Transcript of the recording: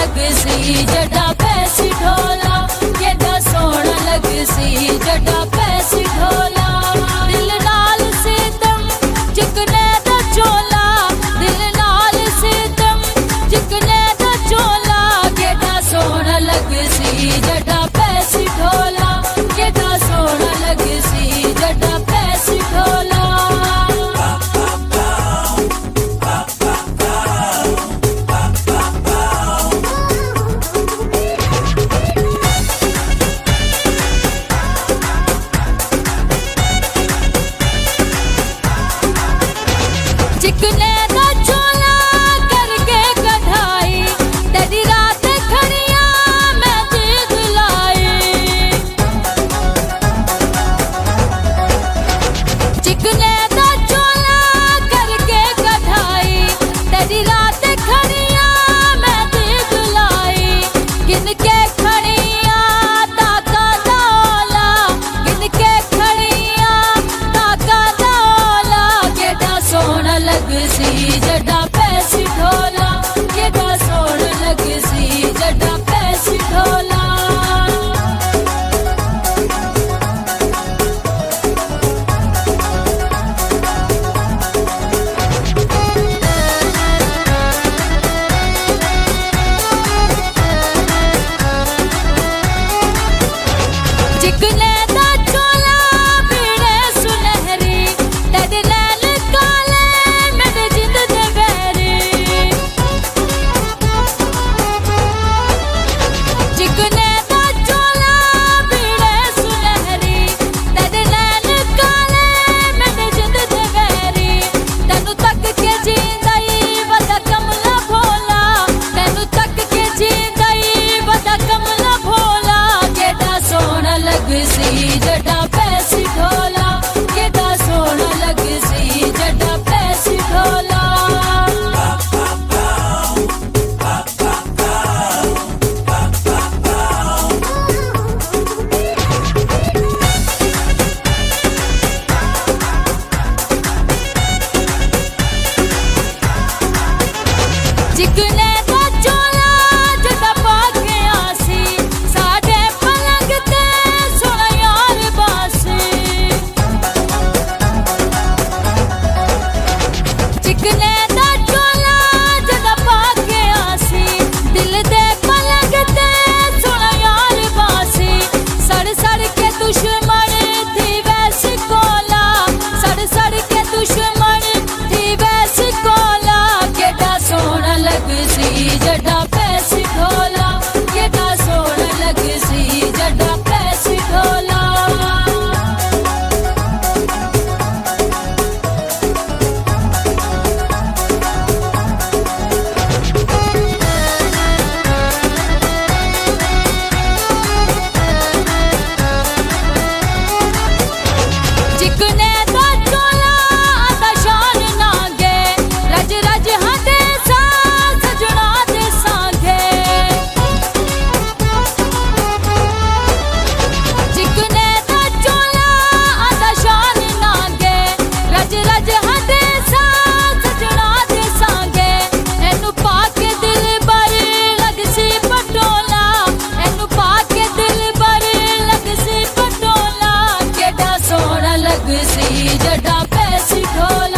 लग सी जड़ा पैसी ढोला, केड़ा सोहना लग सी जड़ा पैसी ढोला। दिल नाल सितम चिकने दा चोला, दिल नाल सितम चिकने दा चोला, केड़ा सोहना लग सी जड़ा पैसी ढोला, केड़ा सोहना लग सी जड़ा पैसी ढोला। चिकने दा चोला करके कढ़ाई, तेरी रात खड़ियां मैं जीत लाई। चिकने दा चोला करके कढ़ाई, तेरी रात खड़ियां मैं जीत लाई। गिन के खड़ियां ताका दौला, गिन के खड़ियां ताका दौला, केड़ा सोहना लग सी जड़ा पैसी ढोला, केड़ा सोहना लग सी जड़ा पैसी ढोला। चिकने दा चोला पीड़े सुनहरी, तेरे नैन काले मेरे जिंद दे बैरी। चिकने दा चोला पीड़े सुनहरी, तेरे नैन काले मेरे जिंद दे बैरी। तेनू तक के जींदा ही वदा कमला भोला, तेनू तक के जींदा ही वदा कमला भोला, केड़ा सोहना लग सी जड़ा पैसी ढोला, केड़ा सोहना लग सी जड़ा पैसी ढोला। चिकने दा चोला जड़ा पाके आसी, साडे पलंग ते सोना यार बासी। चिकने दा चोला जड़ा पाके आसी, दिल दे पलंग ते सोना यार बासी। सड़ सड़ के दुश्मन थी वैसी कोला, सड़ सड़ के दुश्मन थी वैसी कोला, केड़ा सोहना लग सी जड़ा पैसी ढोला, केड़ा सोहना लग सी जड़ा पैसी ढोला। चिकने दा चोला आदा शान नागे, रज रज हदे सा सजना दे सांगे। चिकने दा चोला आदा शान नागे, रज रज हदे सा सजना दे सांगे। एनू पाके दिल बर लग सी पटोला, एनू पाके दिल बर लग सी पटोला, केड़ा सोहना लग सी जड़ा पैसी ढोला।